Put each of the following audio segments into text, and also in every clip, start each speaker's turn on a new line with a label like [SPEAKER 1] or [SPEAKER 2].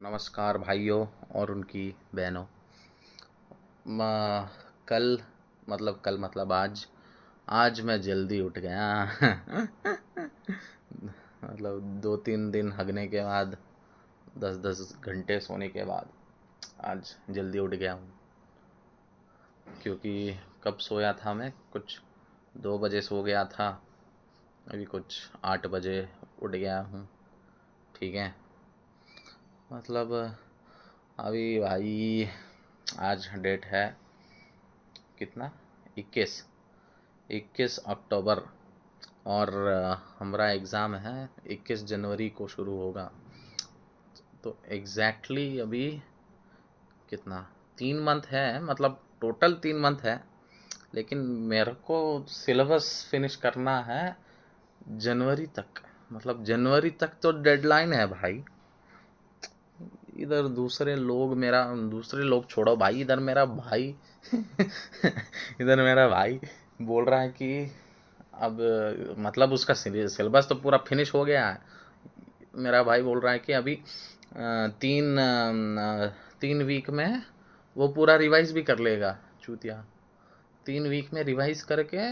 [SPEAKER 1] नमस्कार भाइयों और उनकी बहनों। कल कल मतलब आज मैं जल्दी उठ गया। मतलब 2-3 दिन हगने के बाद 10-10 घंटे सोने के बाद आज जल्दी उठ गया हूँ। क्योंकि कब सोया था मैं, कुछ 2 बजे सो गया था, अभी कुछ 8 बजे उठ गया हूँ। ठीक है, मतलब अभी भाई आज डेट है कितना, 21 21 अक्टूबर। और हमारा एग्ज़ाम है 21 जनवरी को शुरू होगा। तो अभी कितना, 3 मंथ है, मतलब टोटल 3 मंथ है, लेकिन मेरे को सिलेबस फिनिश करना है जनवरी तक। मतलब जनवरी तक तो डेडलाइन है भाई। इधर दूसरे लोग छोड़ो भाई, इधर मेरा भाई इधर मेरा भाई बोल रहा है कि अब मतलब उसका सिलेबस तो पूरा फिनिश हो गया है। मेरा भाई बोल रहा है कि अभी 3 वीक में वो पूरा रिवाइज भी कर लेगा चूतिया। 3 वीक में रिवाइज करके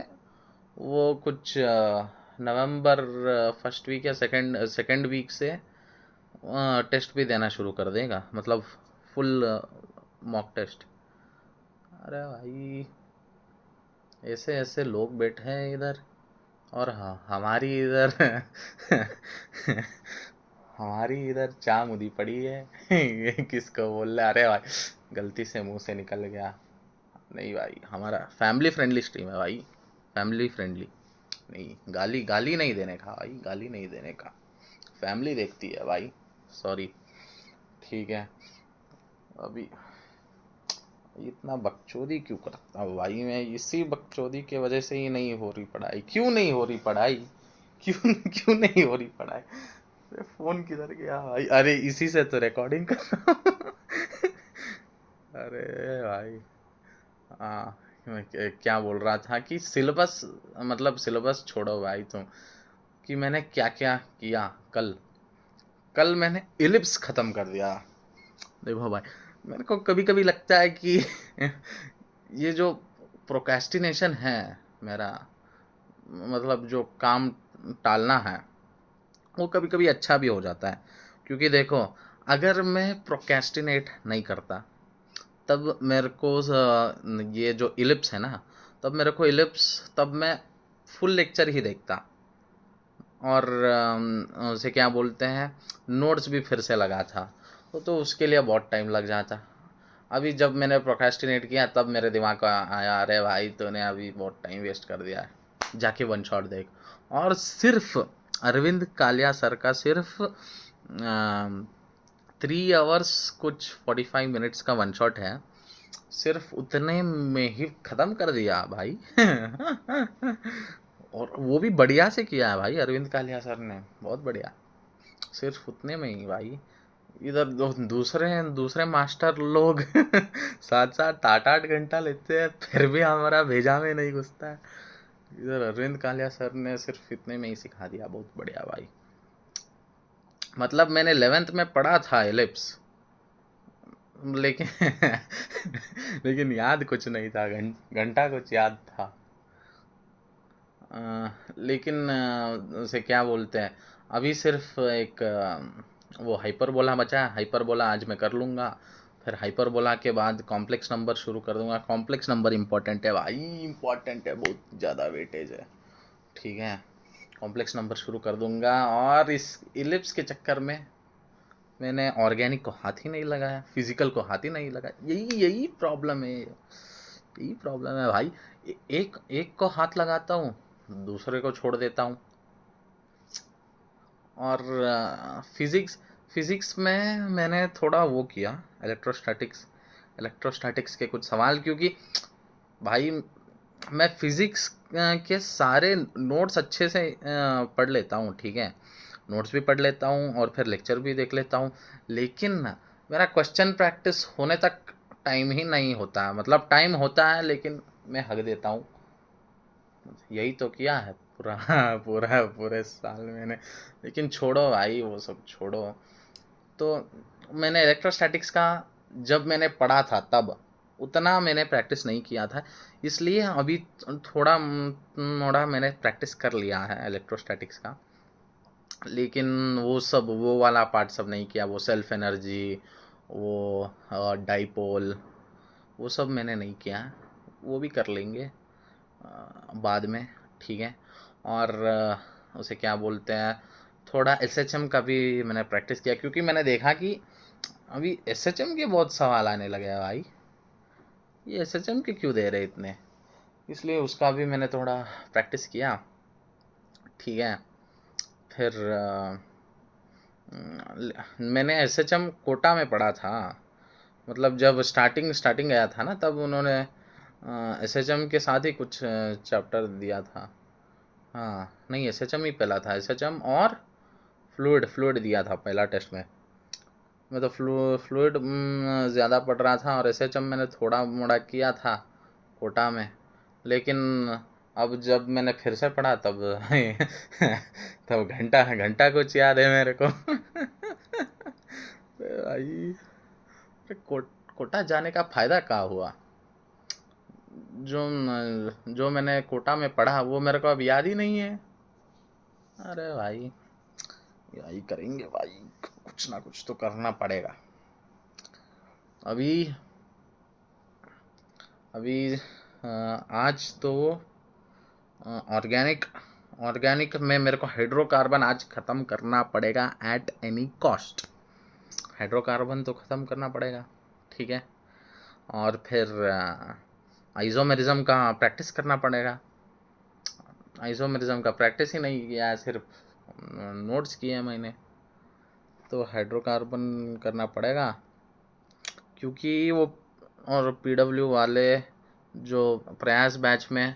[SPEAKER 1] वो कुछ नवंबर फर्स्ट वीक या सेकंड सेकंड वीक से टेस्ट भी देना शुरू कर देगा, मतलब फुल मॉक टेस्ट। अरे भाई, ऐसे ऐसे लोग बैठे हैं इधर, और हाँ हमारी इधर हमारी इधर चा मुदी पड़ी है। ये किसको बोल रहा है? अरे भाई गलती से मुंह से निकल गया। नहीं भाई, हमारा फैमिली फ्रेंडली स्ट्रीम है भाई, फैमिली फ्रेंडली। नहीं, गाली गाली नहीं देने का भाई, गाली नहीं देने का, फैमिली देखती है भाई। सॉरी। ठीक है, अभी इतना बकचोदी क्यों करता हूँ भाई मैं? इसी बकचोदी के वजह से ही नहीं हो रही पढ़ाई। क्यों नहीं हो रही पढ़ाई? क्यों क्यों नहीं हो रही पढ़ाई? अरे फोन किधर गया भाई? अरे इसी से तो रिकॉर्डिंग कर रहा हूँ। अरे भाई, हाँ, मैं क्या बोल रहा था कि सिलेबस, मतलब सिलेबस छोड़ो भाई तुम, कि मैंने क्या क्या किया कल। कल मैंने इलिप्स खत्म कर दिया। देखो भाई, मेरे को कभी कभी लगता है कि ये जो प्रोक्रेस्टिनेशन है मेरा, मतलब जो काम टालना है, वो कभी कभी अच्छा भी हो जाता है। क्योंकि देखो, अगर मैं प्रोक्रेस्टिनेट नहीं करता, तब मेरे को ये जो इलिप्स है ना, तब मेरे को इलिप्स, तब मैं फुल लेक्चर ही देखता, और उसे क्या बोलते हैं, नोट्स भी फिर से लगा था। तो उसके लिए बहुत टाइम लग जाता। अभी जब मैंने प्रोक्रेस्टिनेट किया, तब मेरे दिमाग को आया, अरे भाई तूने अभी बहुत टाइम वेस्ट कर दिया है, जाके वन शॉट देख। और सिर्फ अरविंद कालिया सर का सिर्फ 3 आवर्स कुछ 45 मिनट्स का वन शॉट है, सिर्फ उतने में ही ख़त्म कर दिया भाई। और वो भी बढ़िया से किया है भाई अरविंद कालिया सर ने, बहुत बढ़िया। सिर्फ उतने में ही भाई। इधर दूसरे दूसरे मास्टर लोग 7-7 8-8 घंटा लेते हैं, फिर भी हमारा भेजा में नहीं घुसता है। इधर अरविंद कालिया सर ने सिर्फ इतने में ही सिखा दिया, बहुत बढ़िया भाई। मतलब मैंने 11th में पढ़ा था एलिप्स, लेकिन लेकिन याद कुछ नहीं था, घंटा कुछ याद था। लेकिन उसे क्या बोलते हैं, अभी सिर्फ एक वो हाइपरबोला बचा है। हाइपरबोला आज मैं कर लूँगा, फिर हाइपरबोला के बाद कॉम्प्लेक्स नंबर शुरू कर दूंगा। कॉम्प्लेक्स नंबर इंपॉर्टेंट है भाई, इंपॉर्टेंट है, बहुत ज़्यादा वेटेज है। ठीक है, कॉम्प्लेक्स नंबर शुरू कर दूंगा। और इस इलिप्स के चक्कर में मैंने ऑर्गेनिक को हाथ ही नहीं लगाया, फिजिकल को हाथ ही नहीं लगाया। यही यही प्रॉब्लम है, यही प्रॉब्लम है भाई। एक एक को हाथ लगाता हूँ, दूसरे को छोड़ देता हूँ। और फिजिक्स फिजिक्स में मैंने थोड़ा वो किया, इलेक्ट्रोस्टैटिक्स इलेक्ट्रोस्टैटिक्स के कुछ सवाल, क्योंकि भाई मैं फिजिक्स के सारे नोट्स अच्छे से पढ़ लेता हूँ। ठीक है, नोट्स भी पढ़ लेता हूँ और फिर लेक्चर भी देख लेता हूँ, लेकिन मेरा क्वेश्चन प्रैक्टिस होने तक टाइम ही नहीं होता है। मतलब टाइम होता है, लेकिन मैं हक देता हूँ। यही तो किया है पूरा पूरे साल मैंने। लेकिन छोड़ो भाई, वो सब छोड़ो। तो मैंने इलेक्ट्रोस्टैटिक्स का जब मैंने पढ़ा था तब उतना मैंने प्रैक्टिस नहीं किया था, इसलिए अभी थोड़ा थोड़ा मैंने प्रैक्टिस कर लिया है इलेक्ट्रोस्टैटिक्स का। लेकिन वो वाला पार्ट सब नहीं किया, वो सेल्फ एनर्जी, वो डाइपोल, वो सब मैंने नहीं किया है। वो भी कर लेंगे बाद में, ठीक है। और उसे क्या बोलते हैं, थोड़ा एसएचएम का भी मैंने प्रैक्टिस किया, क्योंकि मैंने देखा कि अभी एसएचएम के बहुत सवाल आने लगे हैं भाई, ये एसएचएम के क्यों दे रहे इतने, इसलिए उसका भी मैंने थोड़ा प्रैक्टिस किया, ठीक है। फिर मैंने एसएचएम कोटा में पढ़ा था, मतलब जब स्टार्टिंग स्टार्टिंग गया था ना, तब उन्होंने एसएचएम के साथ ही कुछ चैप्टर दिया था। हाँ नहीं, एसएचएम ही पहला था, एसएचएम और फ्लूइड फ्लूइड दिया था पहला टेस्ट में। मैं तो फ्लूइड ज़्यादा पढ़ रहा था, और एसएचएम मैंने थोड़ा मोड़ा किया था कोटा में। लेकिन अब जब मैंने फिर से पढ़ा तब तब घंटा घंटा कुछ याद है मेरे को। भाई कोटा जाने का फ़ायदा क्या हुआ, जो जो मैंने कोटा में पढ़ा वो मेरे को अब याद ही नहीं है। अरे भाई यही करेंगे भाई, कुछ ना कुछ तो करना पड़ेगा। अभी अभी आज तो ऑर्गेनिक ऑर्गेनिक में मेरे को हाइड्रोकार्बन आज ख़त्म करना पड़ेगा एट एनी कॉस्ट। हाइड्रोकार्बन तो ख़त्म करना पड़ेगा, ठीक है। और फिर आइसोमेरिज्म का प्रैक्टिस करना पड़ेगा। आइसोमेरिज्म का प्रैक्टिस ही नहीं किया है, सिर्फ नोट्स किए हैं मैंने, तो हाइड्रोकार्बन करना पड़ेगा। क्योंकि वो और पीडब्ल्यू वाले जो प्रयास बैच में,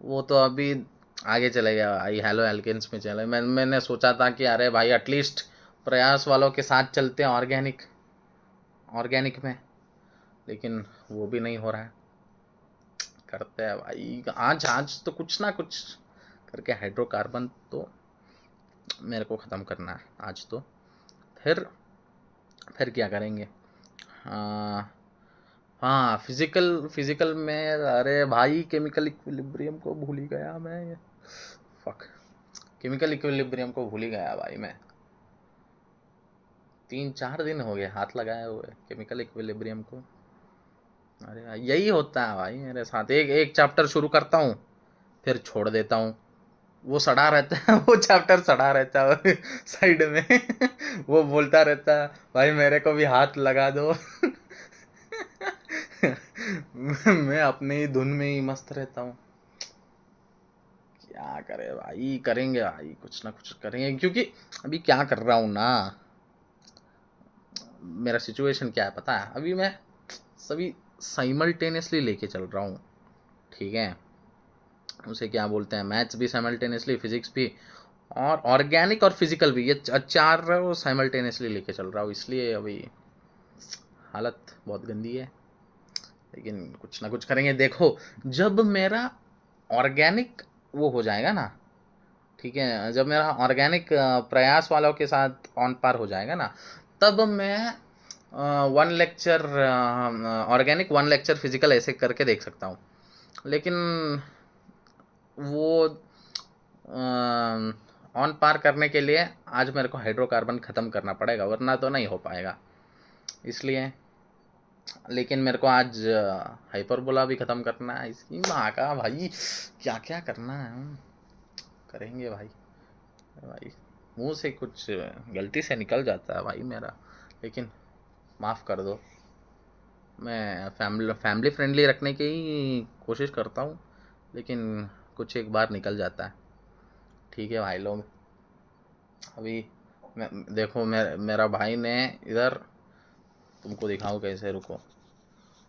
[SPEAKER 1] वो तो अभी आगे चले गया भाई, हेलो एल्केन्स में चले। मैंने सोचा था कि अरे भाई एटलीस्ट प्रयास वालों के साथ चलते हैं ऑर्गेनिक ऑर्गेनिक में, लेकिन वो भी नहीं हो रहा है। करते हैं भाई, आज आज तो कुछ ना कुछ करके हाइड्रोकार्बन तो मेरे को ख़त्म करना है आज तो। फिर क्या करेंगे, हाँ फिजिकल फिजिकल में, अरे भाई केमिकल इक्विलिब्रियम को भूल ही गया मैं, फक, केमिकल इक्विलिब्रियम को भूल ही गया भाई मैं। 3-4 दिन हो गए हाथ लगाए हुए केमिकल इक्विलिब्रियम को। अरे भाई यही होता है भाई मेरे साथ, एक एक चैप्टर शुरू करता हूँ फिर छोड़ देता हूँ, वो सड़ा रहता है, वो चैप्टर सड़ा रहता है साइड में। वो बोलता रहता है भाई मेरे को भी हाथ लगा दो। मैं अपने ही धुन में ही मस्त रहता हूँ। क्या करे भाई, करेंगे भाई, कुछ ना कुछ करेंगे, क्योंकि अभी क्या कर रहा हूँ ना, मेरा सिचुएशन क्या है पता है, अभी मैं सभी साइमल्टेनियसली लेके चल रहा हूँ, ठीक है। उसे क्या बोलते हैं, मैथ्स भी साइमल्टेनियसली, फिजिक्स भी, और ऑर्गेनिक और फिजिकल भी, ये चार वो साइमल्टेनियसली लेके चल रहा हूँ, इसलिए अभी हालत बहुत गंदी है। लेकिन कुछ ना कुछ करेंगे, देखो जब मेरा ऑर्गेनिक वो हो जाएगा ना, ठीक है, जब मेरा ऑर्गेनिक प्रयास वालों के साथ ऑन पार हो जाएगा ना, तब मैं 1 लेक्चर ऑर्गेनिक, 1 लेक्चर फिजिकल ऐसे करके देख सकता हूँ। लेकिन वो ऑन पार करने के लिए आज मेरे को हाइड्रोकार्बन ख़त्म करना पड़ेगा, वरना तो नहीं हो पाएगा, इसलिए। लेकिन मेरे को आज हाइपरबोला भी ख़त्म करना है, इसकी माँ का भाई क्या क्या करना है, करेंगे भाई। भाई मुंह से कुछ गलती से निकल जाता है भाई मेरा, लेकिन माफ़ कर दो। मैं फैमिली फ्रेंडली रखने की ही कोशिश करता हूँ, लेकिन कुछ एक बार निकल जाता है, ठीक है भाई लोग। अभी देखो मेरा भाई ने इधर, तुमको दिखाऊं कैसे, रुको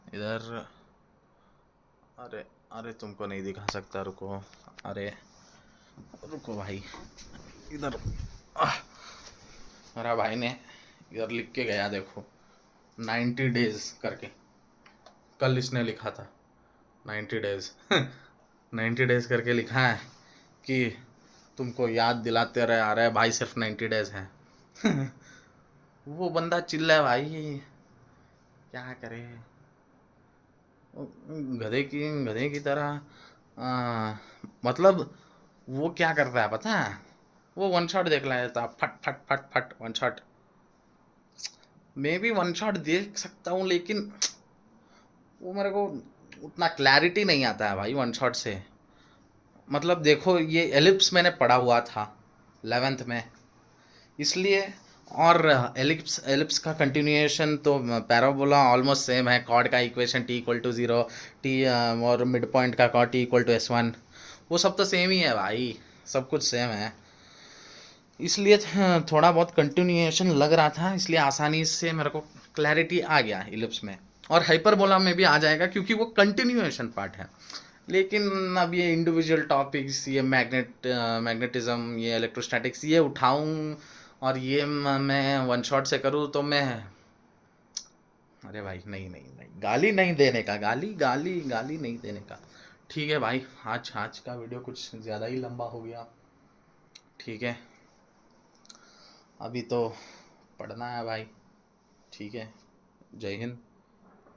[SPEAKER 1] इधर, अरे अरे तुमको नहीं दिखा सकता, रुको, अरे रुको भाई, इधर मेरा भाई ने इधर लिख के गया, देखो 90 डेज करके, कल इसने लिखा था 90 डेज। 90 डेज करके लिखा है कि तुमको याद दिलाते रहे आ रहे भाई, सिर्फ 90 डेज है। वो बंदा चिल्ला है भाई, क्या करे, गधे की तरह। मतलब वो क्या करता है पता है, वो वन शॉट देख लेता, फट फट फट फट वन शॉट। मैं भी वन शॉट देख सकता हूँ, लेकिन वो मेरे को उतना क्लैरिटी नहीं आता है भाई वन शॉट से। मतलब देखो, ये एलिप्स मैंने पढ़ा हुआ था 11th में, इसलिए। और एलिप्स एलिप्स का कंटिन्यूएशन तो पैराबोला ऑलमोस्ट सेम है, कॉर्ड का equation T equal to zero, T और मिड पॉइंट का chord T equal to S1, वो सब तो सेम ही है भाई, सब कुछ सेम है। इसलिए थोड़ा बहुत कंटिन्यूएशन लग रहा था, इसलिए आसानी से मेरे को क्लैरिटी आ गया इलिप्स में। और हाइपरबोला में भी आ जाएगा क्योंकि वो कंटिन्यूएशन पार्ट है। लेकिन अब ये इंडिविजुअल टॉपिक्स, ये मैग्नेटिज्म, ये इलेक्ट्रोस्टैटिक्स, ये उठाऊं और ये मैं वन शॉट से करूँ तो मैं, अरे भाई नहीं नहीं नहीं, गाली नहीं देने का, गाली गाली गाली नहीं देने का। ठीक है भाई, आज आज का वीडियो कुछ ज़्यादा ही लंबा हो गया। ठीक है, अभी तो पढ़ना है भाई। ठीक है, जय हिंद।